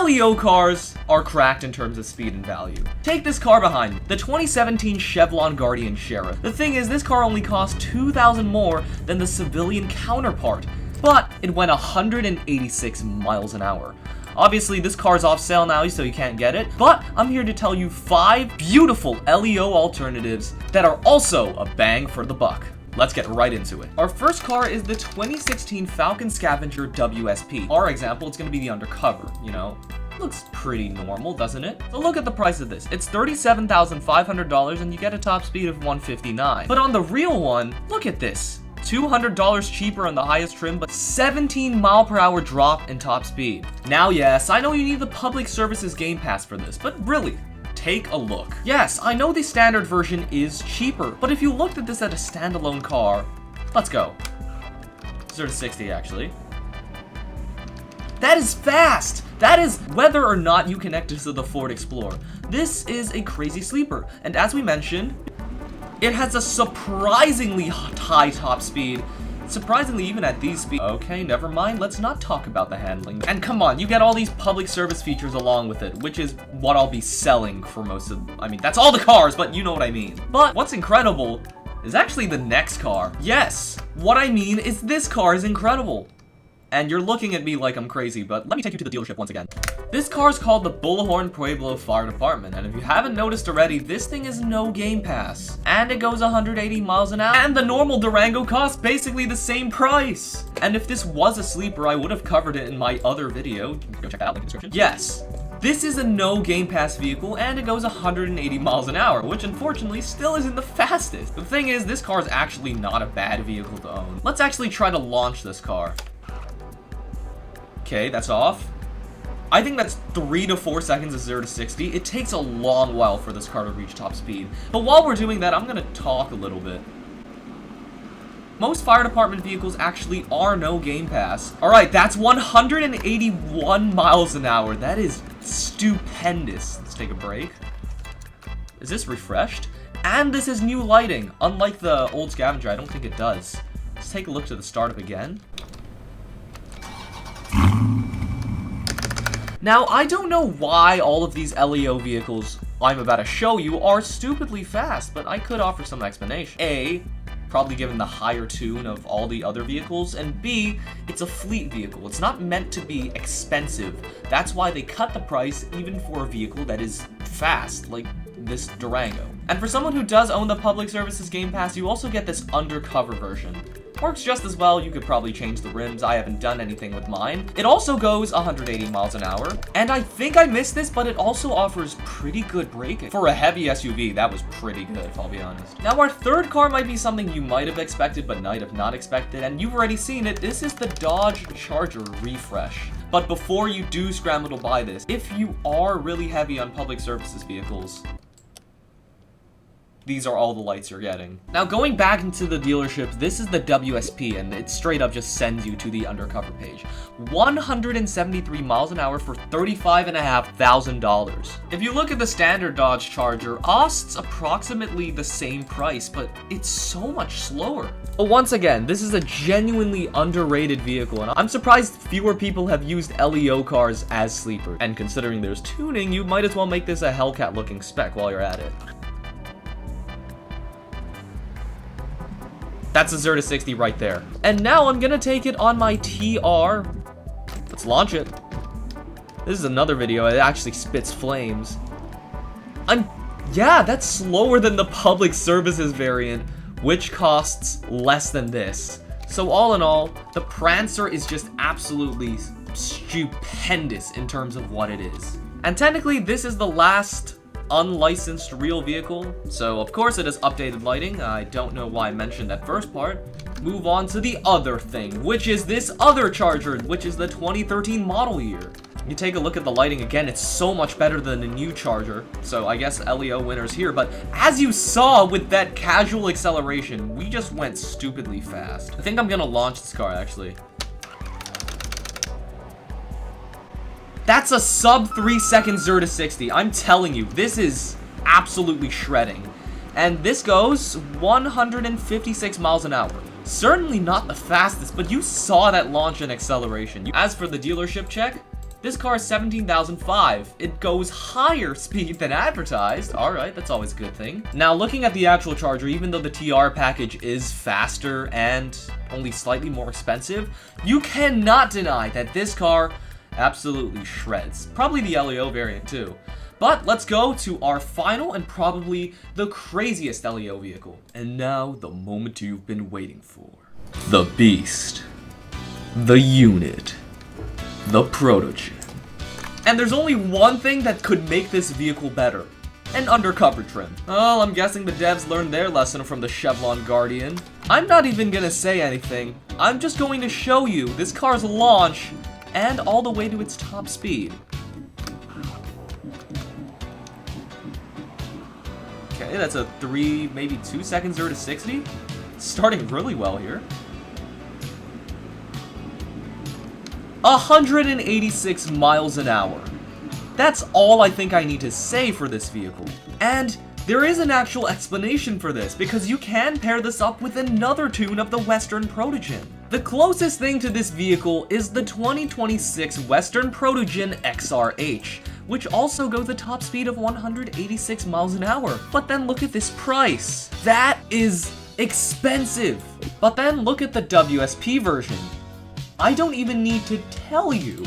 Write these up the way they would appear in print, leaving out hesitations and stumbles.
LEO cars are cracked in terms of speed and value. Take this car behind me, the 2017 Chevron Guardian Sheriff. The thing is, this car only cost $2,000 more than the civilian counterpart, but it went 186 miles an hour. Obviously, this car's off sale now, so you can't get it, but I'm here to tell you 5 beautiful LEO alternatives that are also a bang for the buck. Let's get right into it. Our first car is the 2016 Falcon Scavenger WSP. Our example, it's gonna be the undercover, you know? Looks pretty normal, doesn't it? So look at the price of this. It's $37,500 and you get a top speed of 159. But on the real one, look at this. $200 cheaper on the highest trim, but 17 mile per hour drop in top speed. Now, yes, I know you need the Public Services Gamepass for this, but really, take a look. Yes, I know the standard version is cheaper, but if you looked at this at a standalone car, let's go. 0 to 60 actually. That is fast! That is whether or not you connect this to the Ford Explorer. This is a crazy sleeper, and as we mentioned, it has a surprisingly high top speed. Surprisingly, even at these speeds. Okay, never mind. Let's not talk about the handling. And come on, you get all these public service features along with it, which is what I'll be selling for most of, I mean, that's all the cars, but you know what I mean. But what's incredible is actually the next car. Yes, what I mean is this car is incredible. And you're looking at me like I'm crazy, but let me take you to the dealership once again. This car is called the Bullhorn Pueblo Fire Department, and if you haven't noticed already, this thing is No-Gamepass. And it goes 180 miles an hour, and the normal Durango costs basically the same price. And if this was a sleeper, I would have covered it in my other video. Go check that out, link in the description. Yes, this is a No-Gamepass vehicle, and it goes 180 miles an hour, which unfortunately still isn't the fastest. The thing is, this car is actually not a bad vehicle to own. Let's actually try to launch this car. Okay, that's off. I think that's 3 to 4 seconds of 0 to 60. It takes a long while for this car to reach top speed. But while we're doing that, I'm gonna talk a little bit. Most fire department vehicles actually are No-Gamepass. Alright, that's 181 miles an hour. That is stupendous. Let's take a break. Is this refreshed? And this is new lighting. Unlike the old Scavenger, I don't think it does. Let's take a look to the startup again. Now, I don't know why all of these LEO vehicles I'm about to show you are stupidly fast, but I could offer some explanation. A, probably given the higher tune of all the other vehicles, and B, it's a fleet vehicle. It's not meant to be expensive. That's why they cut the price even for a vehicle that is fast, like this Durango. And for someone who does own the Public Services Gamepass, you also get this undercover version. Works just as well. You could probably change the rims. I haven't done anything with mine. It also goes 180 miles an hour. And I think I missed this, but it also offers pretty good braking. For a heavy SUV, that was pretty good, if I'll be honest. Now, our third car might be something you might have expected, but might have not expected. And you've already seen it. This is the Dodge Charger Refresh. But before you do scramble to buy this, if you are really heavy on public services vehicles, these are all the lights you're getting. Now, going back into the dealership, this is the WSP, and it straight up just sends you to the undercover page. 173 miles an hour for $35,500. If you look at the standard Dodge Charger, costs approximately the same price, but it's so much slower. But once again, this is a genuinely underrated vehicle, and I'm surprised fewer people have used LEO cars as sleepers. And considering there's tuning, you might as well make this a Hellcat looking spec while you're at it. That's a 0 to 60 right there. And now I'm gonna take it on my TR. Let's launch it. This is another video. It actually spits flames. Yeah, that's slower than the public services variant, which costs less than this. So all in all, the Prancer is just absolutely stupendous in terms of what it is. And technically, this is the last unlicensed real vehicle, so of course it has updated lighting. I don't know why I mentioned that first part. Move on to the other thing, which is this other Charger, which is the 2013 model year. You take a look at the lighting again, it's so much better than the new Charger, so I guess LEO winners here, but as you saw with that casual acceleration, we just went stupidly fast. I think I'm gonna launch this car actually. That's a sub 3 seconds 0 to 60. I'm telling you, this is absolutely shredding. And this goes 156 miles an hour. Certainly not the fastest, but you saw that launch and acceleration. As for the dealership check, This car is 17,005. It goes higher speed than advertised. Alright, that's always a good thing. Now, looking at the actual Charger, even though the TR package is faster and only slightly more expensive, you cannot deny that this car absolutely shreds. Probably the LEO variant too. But let's go to our final and probably the craziest LEO vehicle. And now, the moment you've been waiting for. The Beast. The Unit. The Protogen. And there's only one thing that could make this vehicle better. An undercover trim. Oh, I'm guessing the devs learned their lesson from the Chevron Guardian. I'm not even gonna say anything. I'm just going to show you this car's launch and all the way to its top speed. Okay, that's a 3, maybe 2 seconds 0 to 60. Starting really well here. 186 miles an hour. That's all I think I need to say for this vehicle. And there is an actual explanation for this, because you can pair this up with another tune of the Western Protogen. The closest thing to this vehicle is the 2026 Western Protogen XRH, which also goes a top speed of 186 miles an hour. But then look at this price. That is expensive. But then look at the WSP version. I don't even need to tell you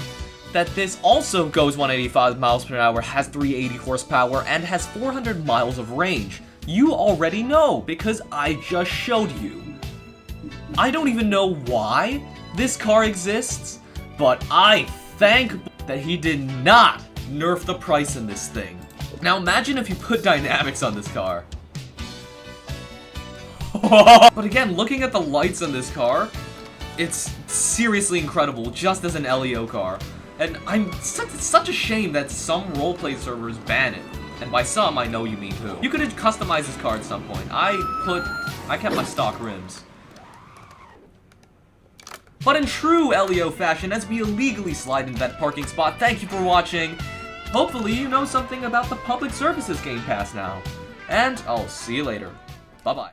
that this also goes 185 miles per hour, has 380 horsepower, and has 400 miles of range. You already know, because I just showed you. I don't even know why this car exists, but I thank that he did not nerf the price in this thing. Now imagine if you put dynamics on this car. But again, looking at the lights on this car, it's seriously incredible, just as an LEO car. And it's such a shame that some roleplay servers ban it. And by some, I know you mean who. You could have customized this car at some point. I kept my stock rims. But in true LEO fashion, as we illegally slide into that parking spot, thank you for watching. Hopefully you know something about the Public Services Game Pass now. And I'll see you later. Bye-bye.